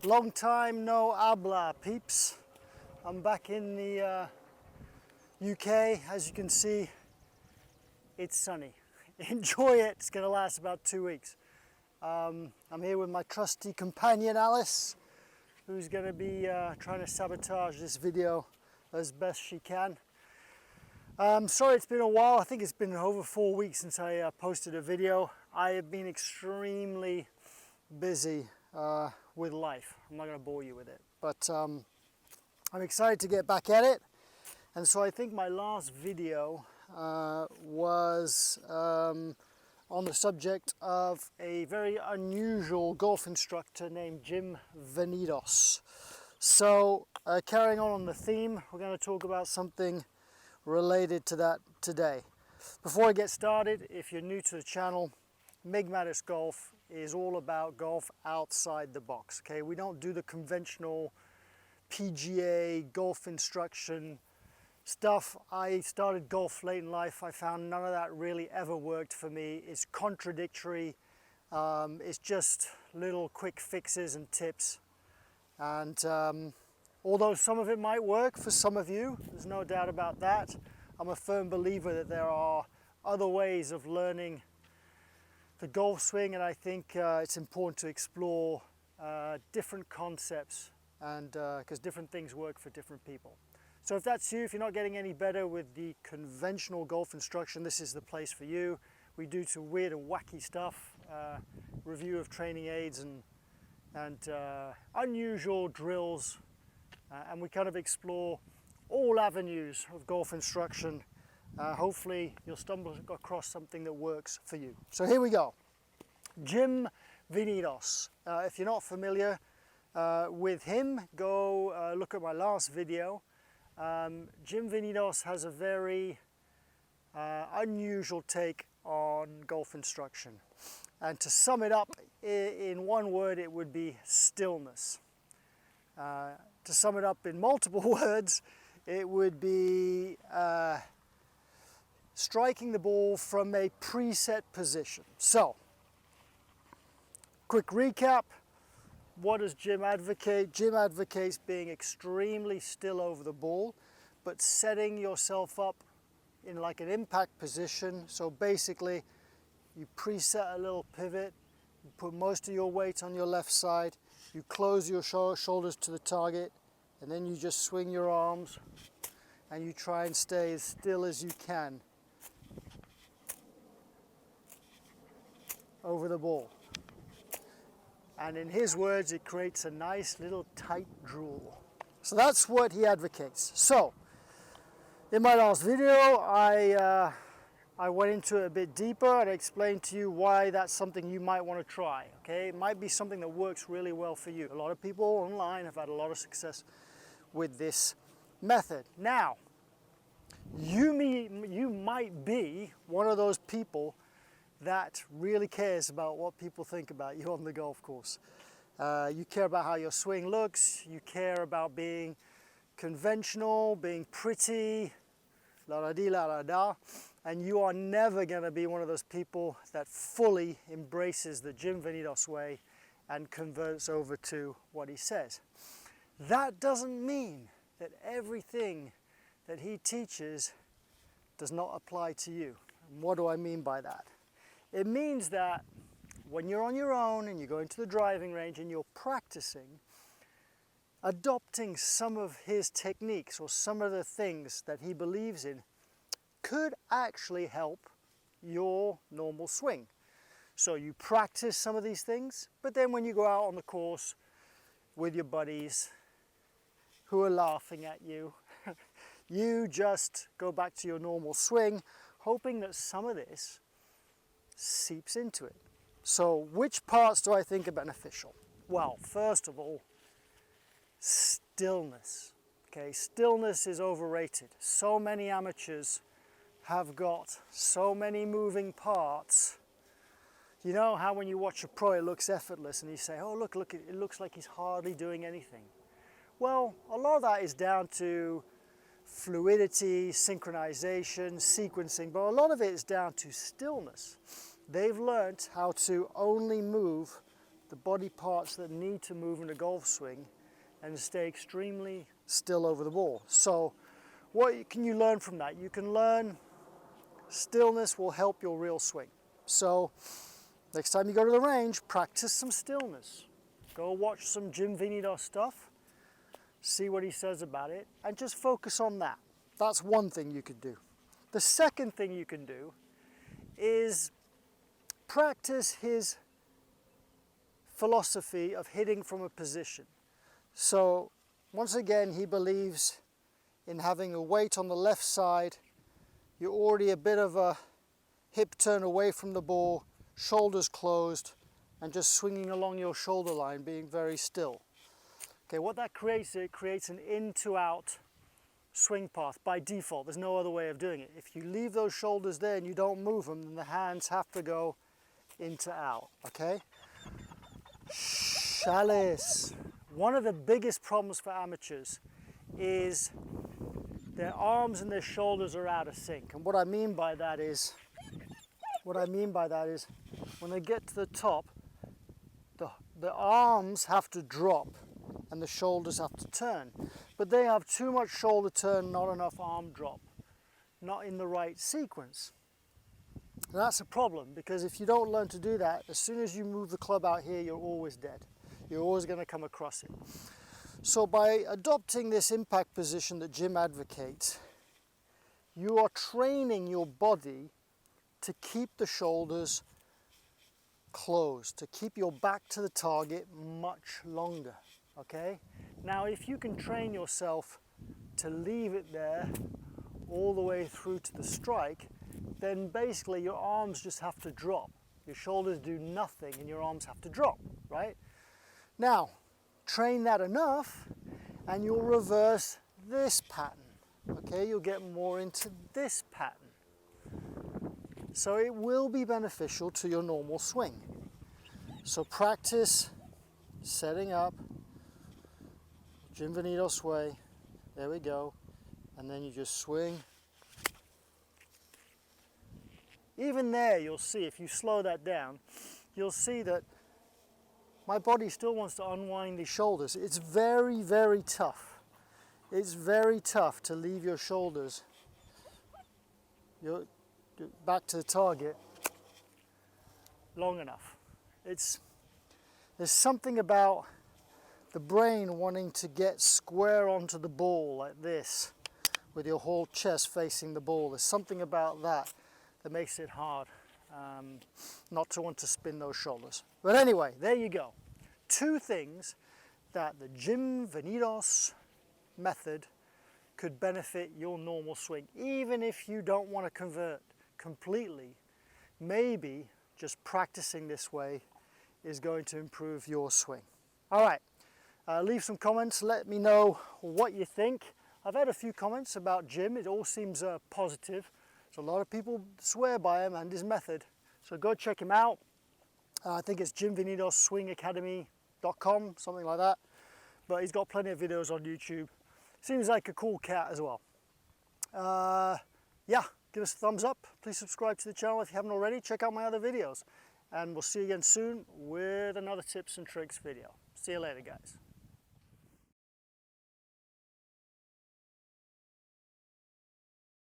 Long time no habla, peeps. I'm back in the UK. As you can see, it's sunny. Enjoy it. It's going to last about 2 weeks. I'm here with my trusty companion Alice, who's going to be trying to sabotage this video as best she can. Sorry it's been a while. I think it's been over 4 weeks since I posted a video. I have been extremely busy with life. I'm not going to bore you with it, but I'm excited to get back at it. And so I think my last video was on the subject of a very unusual golf instructor named Jim Venetos. So carrying on the theme, we're going to talk about something related to that today. Before I get started, if you're new to the channel, Migmatisgolf is all about golf outside the box. Okay, we don't do the conventional PGA golf instruction stuff. I started golf late in life. I found none of that really ever worked for me. It's contradictory. It's just little quick fixes and tips. And although some of it might work for some of you, there's no doubt about that, I'm a firm believer that there are other ways of learning the golf swing, and I think it's important to explore different concepts, and because different things work for different people. So if that's you, if you're not getting any better with the conventional golf instruction, this is the place for you. We do some weird and wacky stuff, review of training aids and unusual drills, and we kind of explore all avenues of golf instruction. Hopefully you'll stumble across something that works for you. So here we go. Jim Venetos. If you're not familiar with him, go look at my last video. Jim Venetos has a very unusual take on golf instruction. And to sum it up in one word, it would be stillness. To sum it up in multiple words, it would be striking the ball from a preset position. So, quick recap. What does Jim advocate? Jim advocates being extremely still over the ball, but setting yourself up in like an impact position. So basically, you preset a little pivot, you put most of your weight on your left side, you close your shoulders to the target, and then you just swing your arms, and you try and stay as still as you can over the ball. And in his words, it creates a nice little tight drool. So that's what he advocates. So in my last video, I went into it a bit deeper and I explained to you why that's something you might want to try. Okay, it might be something that works really well for you. A lot of people online have had a lot of success with this method. Now, you might be one of those people that really cares about what people think about you on the golf course. You care about how your swing looks, you care about being conventional, being pretty, la-da-dee, la-da-da, and you are never going to be one of those people that fully embraces the Jim Venetos way and converts over to what he says. That doesn't mean that everything that he teaches does not apply to you. And what do I mean by that? It means that when you're on your own and you're going to the driving range and you're practicing, adopting some of his techniques or some of the things that he believes in could actually help your normal swing. So you practice some of these things, but then when you go out on the course with your buddies who are laughing at you, you just go back to your normal swing, hoping that some of this seeps into it. So which parts do I think are beneficial? Well, first of all, stillness. Okay, stillness is overrated. So many amateurs have got so many moving parts. You know how when you watch a pro it looks effortless and you say, oh look, it looks like he's hardly doing anything. Well, a lot of that is down to fluidity, synchronization, sequencing, but a lot of it is down to stillness. They've learnt how to only move the body parts that need to move in a golf swing and stay extremely still over the ball. So what can you learn from that? You can learn stillness will help your real swing. So next time you go to the range, practice some stillness. Go watch some Jim Venetos stuff, see what he says about it, and just focus on that. That's one thing you could do. The second thing you can do is practice his philosophy of hitting from a position. So once again, he believes in having a weight on the left side. You're already a bit of a hip turn away from the ball, shoulders closed, and just swinging along your shoulder line, being very still. Okay, what that creates, it creates an in to out swing path by default. There's no other way of doing it. If you leave those shoulders there and you don't move them, then the hands have to go into out, okay? Chalice. One of the biggest problems for amateurs is their arms and their shoulders are out of sync. And what I mean by that is when they get to the top, the arms have to drop and the shoulders have to turn. But they have too much shoulder turn, not enough arm drop, not in the right sequence. And that's a problem, because if you don't learn to do that, as soon as you move the club out here, you're always dead. You're always going to come across it. So by adopting this impact position that Jim advocates, you are training your body to keep the shoulders closed, to keep your back to the target much longer, okay? Now, if you can train yourself to leave it there all the way through to the strike, then basically your arms just have to drop. Your shoulders do nothing and your arms have to drop, right? Now, train that enough and you'll reverse this pattern, okay? You'll get more into this pattern. So it will be beneficial to your normal swing. So practice setting up, Jim Venetos way, there we go, and then you just swing. Even there, you'll see, if you slow that down, you'll see that my body still wants to unwind these shoulders. It's very, very tough. It's very tough to leave your shoulders back to the target long enough. There's something about the brain wanting to get square onto the ball like this, with your whole chest facing the ball. There's something about that that makes it hard not to want to spin those shoulders. But anyway, there you go. Two things that the Jim Venetos method could benefit your normal swing, even if you don't want to convert completely. Maybe just practicing this way is going to improve your swing. All right, leave some comments, let me know what you think. I've had a few comments about Jim. It all seems positive. So a lot of people swear by him and his method. So go check him out. I think it's JimVenetosSwingAcademy.com, something like that. But he's got plenty of videos on YouTube. Seems like a cool cat as well. Yeah, give us a thumbs up. Please subscribe to the channel if you haven't already. Check out my other videos. And we'll see you again soon with another tips and tricks video. See you later, guys.